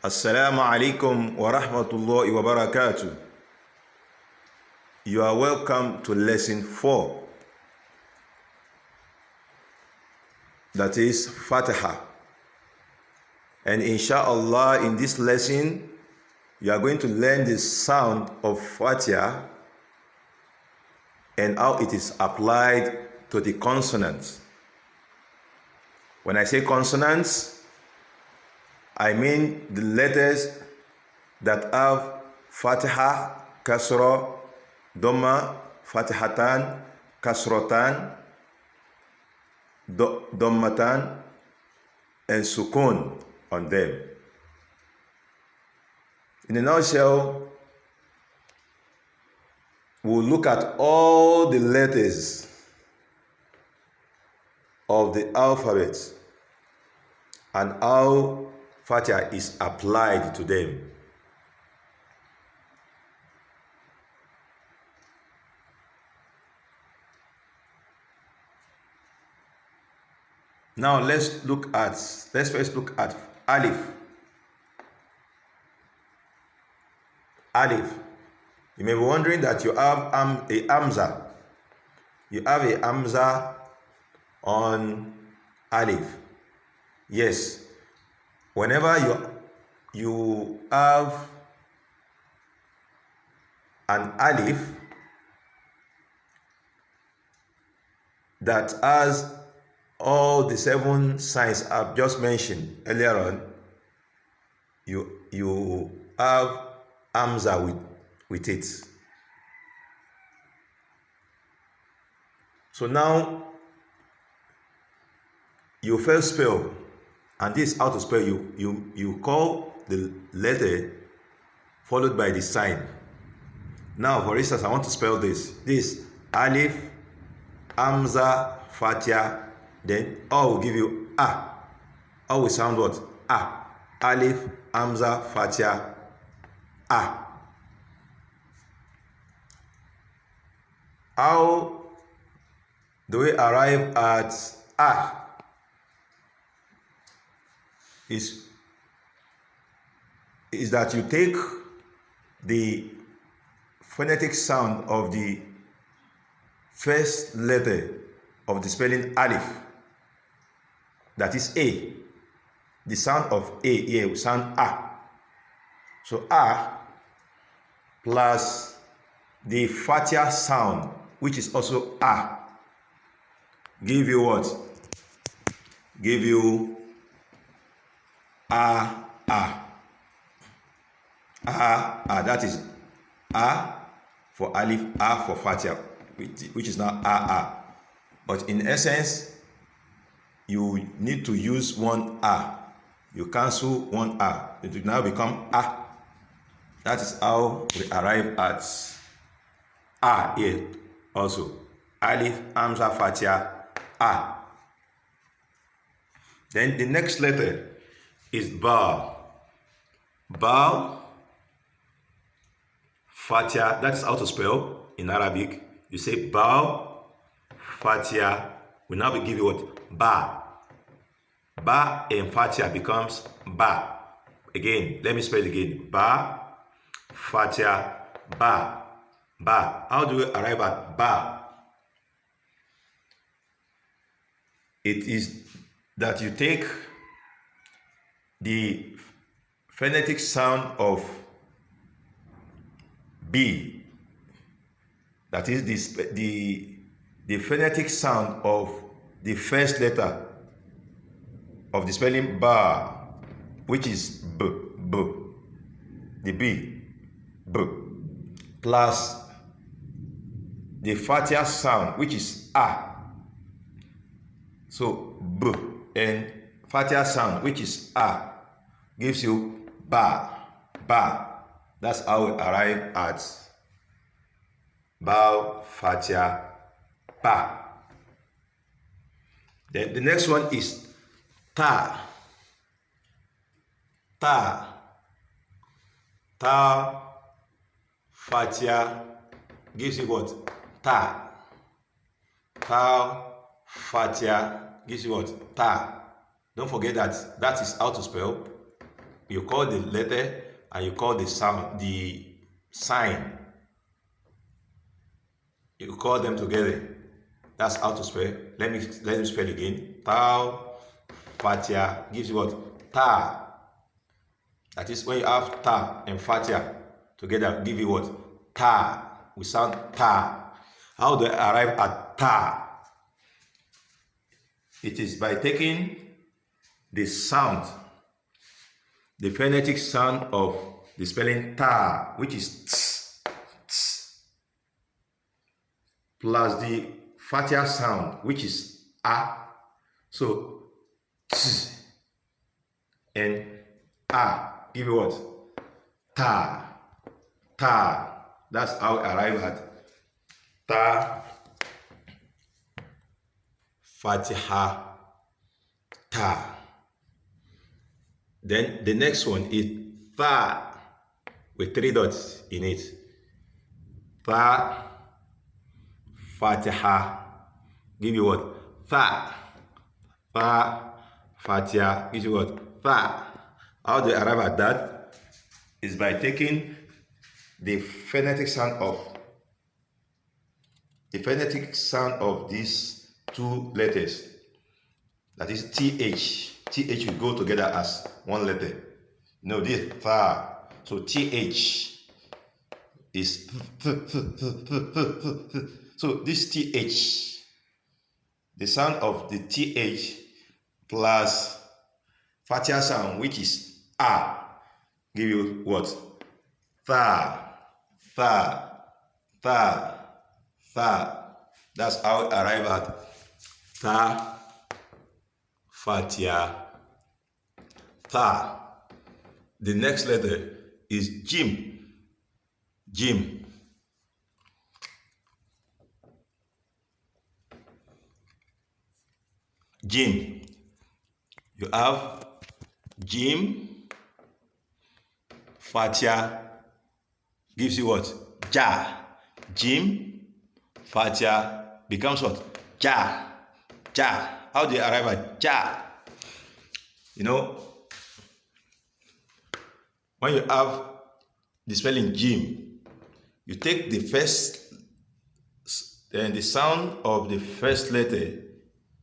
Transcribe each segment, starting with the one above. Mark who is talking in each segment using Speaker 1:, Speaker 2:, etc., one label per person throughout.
Speaker 1: Assalamu alaikum wa rahmatullahi wa barakatuh. You are welcome to lesson 4, that is Fatiha. And inshallah, in this lesson, you are going to learn the sound of Fatiha and how it is applied to the consonants. When I say consonants, I mean the letters that have Fatiha, Kasra, Dhamma, Fatihatan, Kasratan, Dhammatan, and Sukun on them. In a nutshell, we'll look at all the letters of the alphabet and how Fatiha is applied to them. Now let's first look at Alif. Alif. You may be wondering that you have a Hamza. You have a Hamza on Alif. Yes. Whenever you have an Alif that has all the 7 signs I've just mentioned earlier on, you have Hamza with it. So now you first spell, and this is how to spell. You call the letter followed by the sign. Now, for instance, I want to spell this Alif, Hamza, Fatiha. Then I will give you A. I will sound what? A. Alif, Hamza, Fatiha, A. How do we arrive at A? Is that you take the phonetic sound of the first letter of the spelling Alif, that is A. The sound of A here will sound A. So A plus the Fatiha sound, which is also A, give you what? Give you A. That is A for Alif, A for Fatiha, which is now A. But in essence, you need to use one A. You cancel one A. It will now become A. That is how we arrive at A here also. Alif, Hamza, Fatiha, A. Then the next letter is Ba. Ba, Fatiha. That is how to spell in Arabic. You say Ba, Fatiha. We now give you what? Ba. Ba and Fatiha becomes Ba. Again, let me spell it again. Ba, Fatiha, Ba. Ba. How do we arrive at Ba? It is that you take the phonetic sound of B, that is the phonetic sound of the first letter of the spelling Ba, which is B, the B, plus the Fatiha sound, which is A. So B and Fatiha sound, which is A, gives you Ba. That's how we arrive at Ba, Fatiha, Ba. Then the next one is Ta. Fatiha gives you what? Ta. Fatiha gives you what? Ta. Don't forget that is how to spell. You call the letter and you call the sound, the sign. You call them together. That's how to spell. Let me spell again. Tau, Fatia gives you what? Ta. That is when you have ta and Fatia together, give you what? Ta. We sound ta. How do I arrive at ta? It is by taking the sound, the phonetic sound of the spelling ta, which is ts, ts, plus the Fatia sound, which is a. So ts and a give you what? Ta. Ta. That's how I arrive at ta, Fatiha, ta. Then the next one is tha with 3 dots in it. Tha, Fatiha, give you what? Tha. Tha, Fatiha, gives you what? Tha. How do I arrive at that? Is by taking the phonetic sound of these 2 letters. That is TH. TH will go together as one letter. No, this tha. So TH is so this TH, the sound of the TH plus Fatia sound, which is a, give you what? Tha, tha, tha, tha. That's how I arrive at tha, Fatia, tha. The next letter is jim. Jim. Jim. You have jim, Fatia gives you what? Ja. Jim, Fatia becomes what? Ja. Ja. How do you arrive at ja? You know, when you have the spelling jim, you take the first and the sound of the first letter,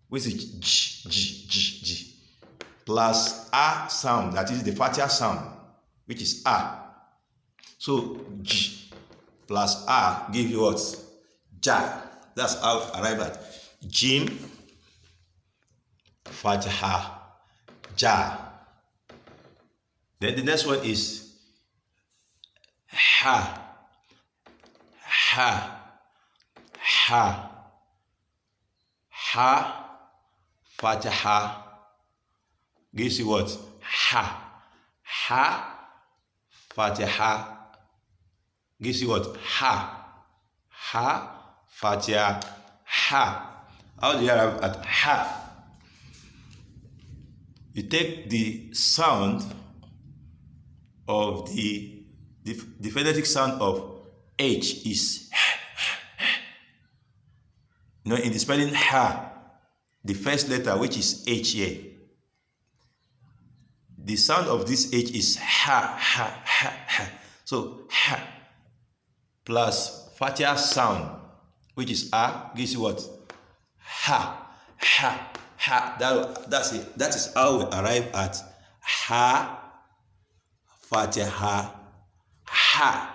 Speaker 1: which is j, j, j, j, plus a sound, that is the Fatia sound, which is a. So j plus a give you what? Ja. That's how I arrive at jim, Fatiha, ja. Then the next one is ha. Ha. Ha. Ha. Fatiha gives you what? Ha. Ha. Fatiha gives you what? Ha. Ha. Fatiha. Ha. How do you arrive at ha? You take the sound of the phonetic sound of H is in the spelling ha, the first letter, which is H here, the sound of this H is ha, ha, ha, ha. So ha plus Fatia sound, which is a, gives you what? Ha, ha, ha. That's it. That is how we arrive at ha, Fatiha, ha.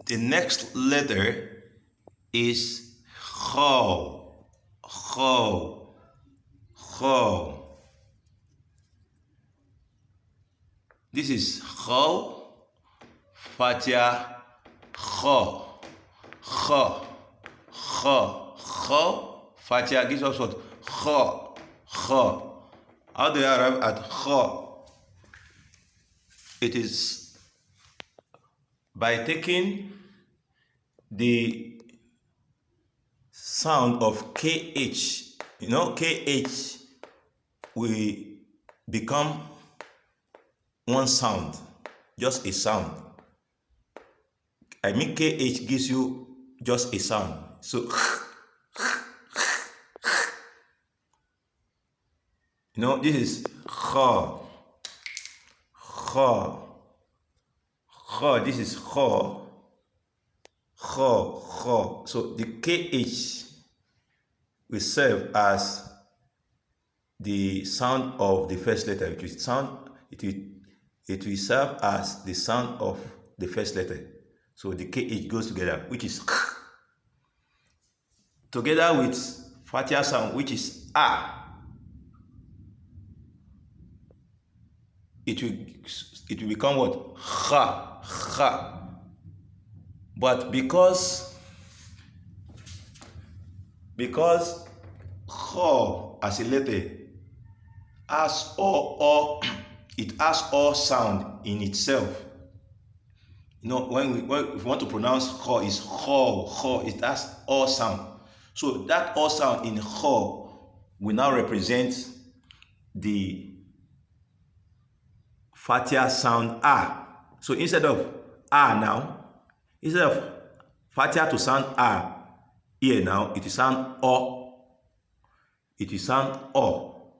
Speaker 1: The next letter is kho. Kho. Kho. This is kho, Fatia, kho. Kho. Kho. Kho. Fatia gives us what? Kho. Kho. How do you arrive at kho? It is by taking the sound of KH. KH will become one sound, just a sound. KH gives you just a sound. So This is kha, kha, kha. This is kha, kha, kha. So the KH will serve as the sound of the first letter. It will serve as the sound of the first letter. So the KH goes together, which is k, together with Fatia sound, which is a. It will become what? Ha, ha. But because ha as a letter has it has all sound in itself. When we want to pronounce ha, is ha, it has all sound. So that all sound in ha will now represent the Fatia sound a. So instead of a now, instead of Fatia to sound a here now, it will sound o. It will sound o.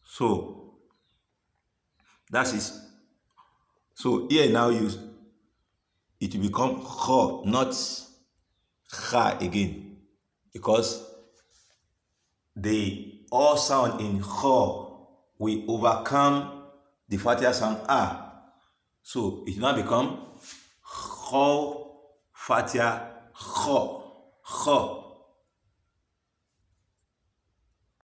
Speaker 1: So that is. So here now it will become ha, not ha again, because the o sound in ha will overcome the Fatia sound a. So it now become ha, Fatia, ha, ha.